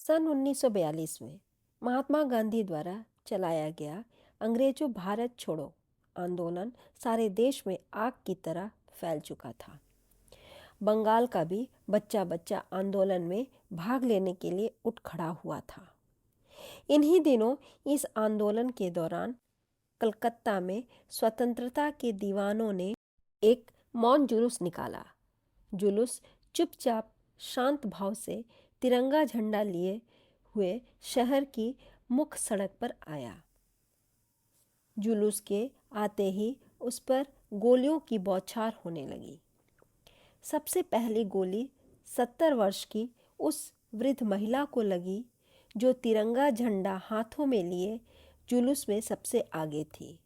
सन 1942 में महात्मा गांधी द्वारा चलाया गया अंग्रेजों भारत छोड़ो आंदोलन सारे देश में आग की तरह फैल चुका था। बंगाल का भी बच्चा बच्चा आंदोलन में भाग लेने के लिए उठ खड़ा हुआ था। इन्हीं दिनों इस आंदोलन के दौरान कलकत्ता में स्वतंत्रता के दीवानों ने एक मौन जुलूस निकाला। जुलूस चुपचाप शांत भाव से तिरंगा झंडा लिए हुए शहर की मुख्य सड़क पर आया। जुलूस के आते ही उस पर गोलियों की बौछार होने लगी। सबसे पहली गोली 70 वर्ष की उस वृद्ध महिला को लगी जो तिरंगा झंडा हाथों में लिए जुलूस में सबसे आगे थी।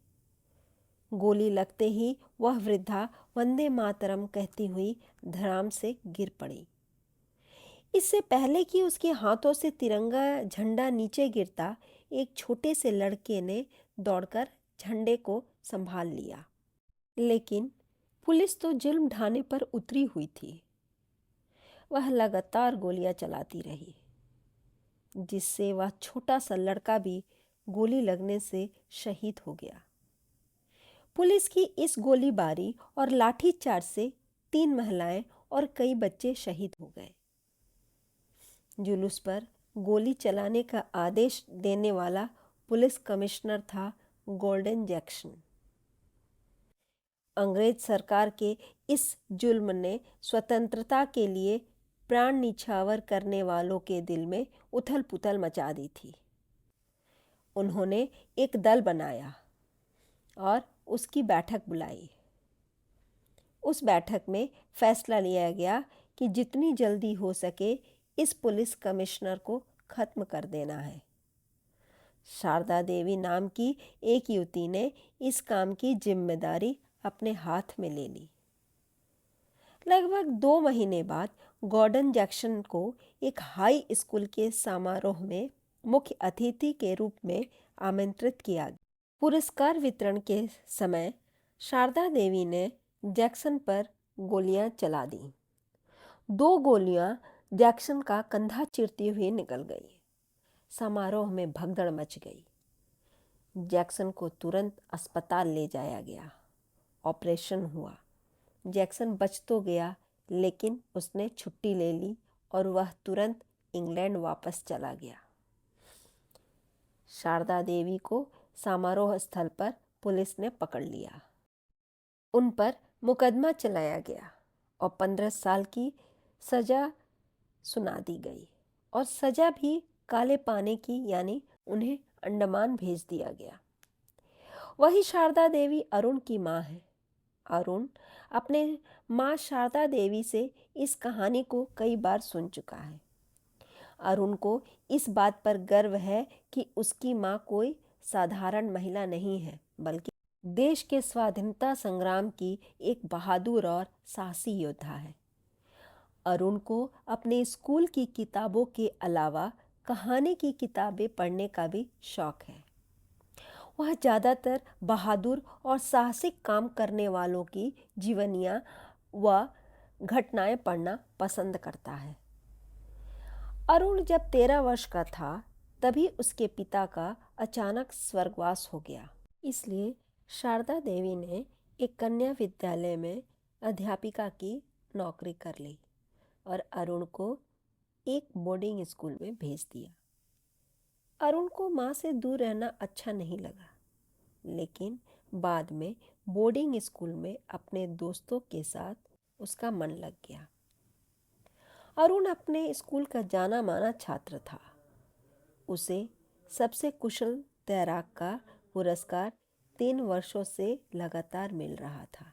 गोली लगते ही वह वृद्धा वंदे मातरम कहती हुई धड़ाम से गिर पड़ी। इससे पहले कि उसके हाथों से तिरंगा झंडा नीचे गिरता, एक छोटे से लड़के ने दौड़कर झंडे को संभाल लिया। लेकिन पुलिस तो जुल्म ढाने पर उतरी हुई थी। वह लगातार गोलियां चलाती रही, जिससे वह छोटा सा लड़का भी गोली लगने से शहीद हो गया। पुलिस की इस गोलीबारी और लाठीचार्ज से 3 महिलाएं और कई बच्चे शहीद हो गए। जुलूस पर गोली चलाने का आदेश देने वाला पुलिस कमिश्नर था गॉर्डन जैक्सन। अंग्रेज सरकार के इस जुल्म ने स्वतंत्रता के लिए प्राण निछावर करने वालों के दिल में उथल पुथल मचा दी थी। उन्होंने एक दल बनाया और उसकी बैठक बुलाई। उस बैठक में फैसला लिया गया कि जितनी जल्दी हो सके इस पुलिस कमिश्नर को खत्म कर देना है। शारदा देवी नाम की एक युवती ने इस काम की जिम्मेदारी अपने हाथ में ले ली। लगभग 2 महीने बाद गॉर्डन जैक्सन को एक हाई स्कूल के समारोह में मुख्य अतिथि के रूप में आमंत्रित किया गया। पुरस्कार वितरण के समय शारदा देवी ने जैक्सन पर गोलियां चला दी। 2 गोलियां जैक्सन का कंधा चीरती हुई निकल गई। समारोह में भगदड़ मच गई। जैक्सन को तुरंत अस्पताल ले जाया गया। ऑपरेशन हुआ। जैक्सन बच तो गया, लेकिन उसने छुट्टी ले ली और वह तुरंत इंग्लैंड वापस चला गया। शारदा देवी को समारोह स्थल पर पुलिस ने पकड़ लिया। उन पर मुकदमा चलाया गया और 15 साल की सजा सुना दी गई और सजा भी काले पानी की, यानी उन्हें अंडमान भेज दिया गया। वही शारदा देवी अरुण की मां है। अरुण अपने मां शारदा देवी से इस कहानी को कई बार सुन चुका है। अरुण को इस बात पर गर्व है कि उसकी मां कोई साधारण महिला नहीं है, बल्कि देश के स्वाधीनता संग्राम की एक बहादुर और साहसी योद्धा है। अरुण को अपने स्कूल की किताबों के अलावा कहानी की किताबें पढ़ने का भी शौक है। वह ज़्यादातर बहादुर और साहसिक काम करने वालों की जीवनियाँ व घटनाएं पढ़ना पसंद करता है। अरुण जब 13 वर्ष का था, तभी उसके पिता का अचानक स्वर्गवास हो गया। इसलिए शारदा देवी ने एक कन्या विद्यालय में अध्यापिका की नौकरी कर ली और अरुण को एक बोर्डिंग स्कूल में भेज दिया। अरुण को माँ से दूर रहना अच्छा नहीं लगा, लेकिन बाद में बोर्डिंग स्कूल में अपने दोस्तों के साथ उसका मन लग गया। अरुण अपने स्कूल का जाना माना छात्र था। उसे सबसे कुशल तैराक का पुरस्कार 3 वर्षों से लगातार मिल रहा था।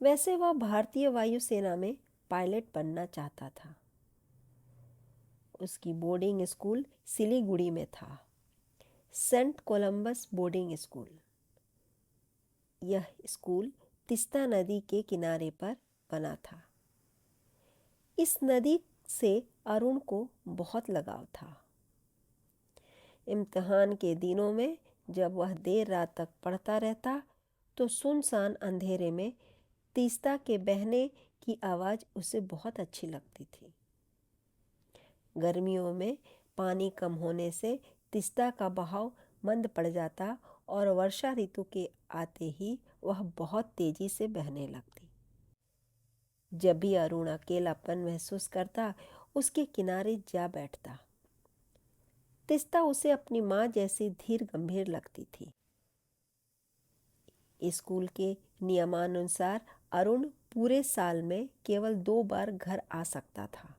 वैसे वह भारतीय वायुसेना में पायलट बनना चाहता था। उसकी बोर्डिंग स्कूल सिलीगुड़ी में था, सेंट कोलंबस बोर्डिंग स्कूल। यह स्कूल तीस्ता नदी के किनारे पर बना था। इस नदी से अरुण को बहुत लगाव था। इम्तिहान के दिनों में जब वह देर रात तक पढ़ता रहता, तो सुनसान अंधेरे में तीस्ता के बहने की आवाज़ उसे बहुत अच्छी लगती थी। गर्मियों में पानी कम होने से तिस्ता का बहाव मंद पड़ जाता और वर्षा ऋतु के आते ही वह बहुत तेजी से बहने लगती। जब भी अरुण अकेलापन महसूस करता, उसके किनारे जा बैठता। तिस्ता उसे अपनी माँ जैसी धीर गंभीर लगती थी। स्कूल के नियमानुसार अरुण पूरे साल में केवल 2 बार घर आ सकता था।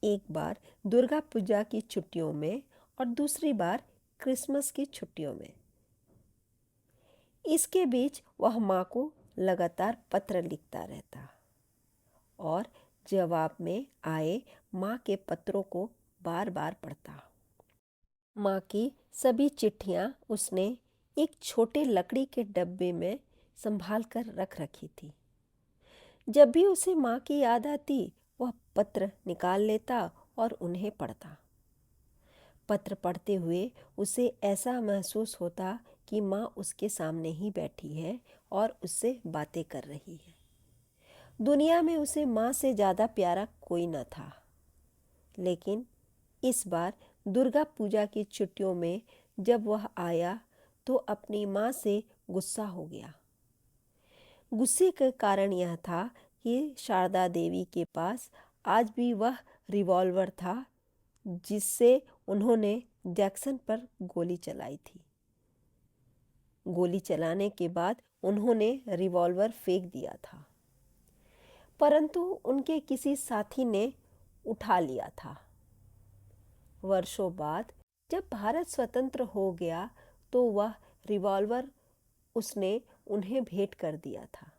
एक बार दुर्गा पूजा की छुट्टियों में और दूसरी बार क्रिसमस की छुट्टियों में। इसके बीच वह माँ को लगातार पत्र लिखता रहता और जवाब में आए माँ के पत्रों को बार बार पढ़ता। माँ की सभी चिट्ठियाँ उसने एक छोटे लकड़ी के डब्बे में संभाल कर रख रखी थी। जब भी उसे माँ की याद आती, वह पत्र निकाल लेता और उन्हें पढ़ता। पत्र पढ़ते हुए उसे ऐसा महसूस होता कि माँ उसके सामने ही बैठी है और उससे बातें कर रही है। दुनिया में उसे माँ से ज़्यादा प्यारा कोई न था। लेकिन इस बार दुर्गा पूजा की छुट्टियों में जब वह आया तो अपनी माँ से गुस्सा हो गया। गुस्से का कारण यह था कि शारदा देवी के पास आज भी वह रिवॉल्वर था जिससे उन्होंने जैक्सन पर गोली चलाई थी। गोली चलाने के बाद उन्होंने रिवॉल्वर फेंक दिया था, परंतु उनके किसी साथी ने उठा लिया था। वर्षों बाद जब भारत स्वतंत्र हो गया तो वह रिवॉल्वर उसने उन्हें भेंट कर दिया था।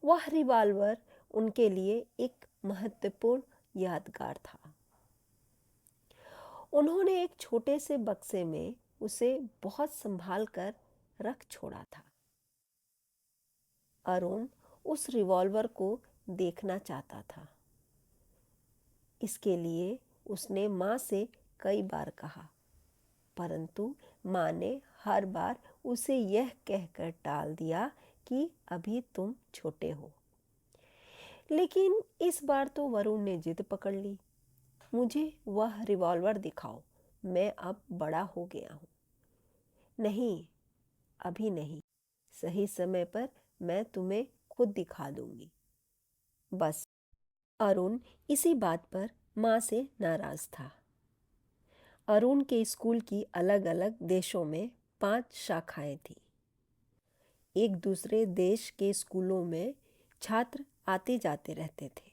वह रिवॉल्वर उनके लिए एक महत्वपूर्ण यादगार था। उन्होंने एक छोटे से बक्से में उसे बहुत संभाल कर रख छोड़ा था। अरुण उस रिवॉल्वर को देखना चाहता था। इसके लिए उसने माँ से कई बार कहा, परंतु माँ ने हर बार उसे यह कहकर टाल दिया कि अभी तुम छोटे हो। लेकिन इस बार तो वरुण ने जिद पकड़ ली। मुझे वह रिवॉल्वर दिखाओ, मैं अब बड़ा हो गया हूँ। नहीं, अभी नहीं, सही समय पर मैं तुम्हें खुद दिखा दूंगी। बस। अरुण इसी बात पर माँ से नाराज था। अरुण के स्कूल की अलग अलग देशों में 5 शाखाएं थीं। एक दूसरे देश के स्कूलों में छात्र आते जाते रहते थे।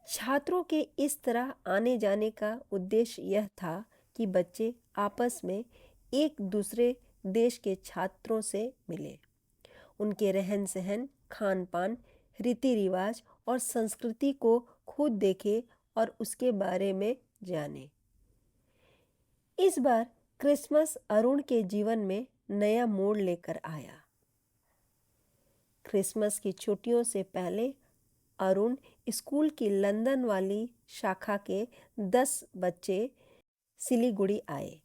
छात्रों के इस तरह आने जाने का उद्देश्य यह था कि बच्चे आपस में एक दूसरे देश के छात्रों से मिले, उनके रहन सहन, खान पान, रीति रिवाज और संस्कृति को खुद देखे और उसके बारे में जाने। इस बार क्रिसमस अरुण के जीवन में नया मोड़ लेकर आया। क्रिसमस की छुट्टियों से पहले अरुण स्कूल की लंदन वाली शाखा के 10 बच्चे सिलीगुड़ी आए।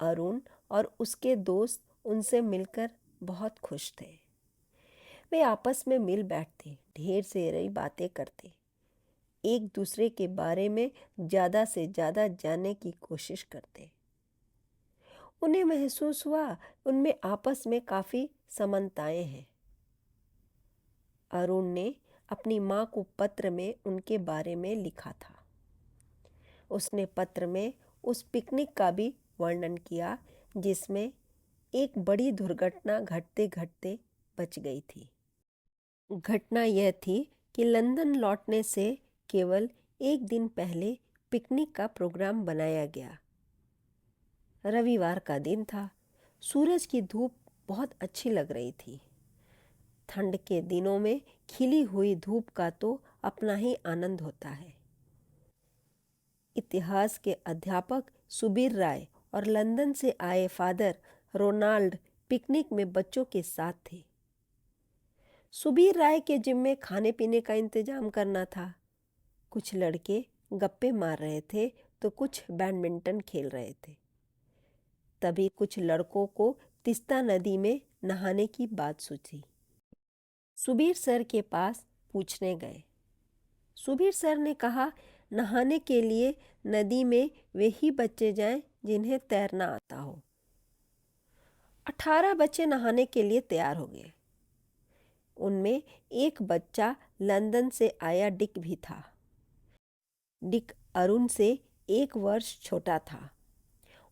अरुण और उसके दोस्त उनसे मिलकर बहुत खुश थे। वे आपस में मिल बैठते, ढेर सारी बातें करते, एक दूसरे के बारे में ज़्यादा से ज़्यादा जानने की कोशिश करते। उन्हें महसूस हुआ उनमें आपस में काफ़ी समानताएं हैं। अरुण ने अपनी माँ को पत्र में उनके बारे में लिखा था। उसने पत्र में उस पिकनिक का भी वर्णन किया जिसमें एक बड़ी दुर्घटना घटते घटते बच गई थी। घटना यह थी कि लंदन लौटने से केवल एक दिन पहले पिकनिक का प्रोग्राम बनाया गया। रविवार का दिन था। सूरज की धूप बहुत अच्छी लग रही थी। ठंड के दिनों में खिली हुई धूप का तो अपना ही आनंद होता है। इतिहास के अध्यापक सुबीर राय और लंदन से आए फादर रोनाल्ड पिकनिक में बच्चों के साथ थे। सुबीर राय के जिम्मे खाने पीने का इंतजाम करना था। कुछ लड़के गप्पे मार रहे थे तो कुछ बैडमिंटन खेल रहे थे। तभी कुछ लड़कों को तिस्ता नदी में नहाने की बात सूझी। सुबीर सर के पास पूछने गए। सुबीर सर ने कहा, नहाने के लिए नदी में वे ही बच्चे जाएं जिन्हें तैरना आता हो। 18 बच्चे नहाने के लिए तैयार हो गए। उनमें एक बच्चा लंदन से आया डिक भी था। डिक अरुण से 1 वर्ष छोटा था।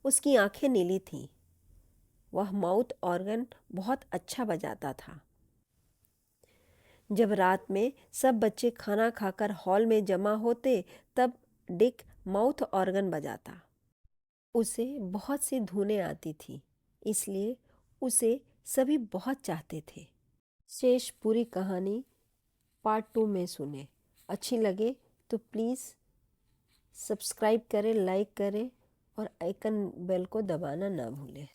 उसकी आंखें नीली थीं। वह माउथ ऑर्गन बहुत अच्छा बजाता था। जब रात में सब बच्चे खाना खाकर हॉल में जमा होते, तब डिक माउथ ऑर्गन बजाता। उसे बहुत सी धुनें आती थी, इसलिए उसे सभी बहुत चाहते थे। शेष पूरी कहानी पार्ट 2 में सुने। अच्छी लगे तो प्लीज़ सब्सक्राइब करें, लाइक करें और आइकन बेल को दबाना ना भूलें।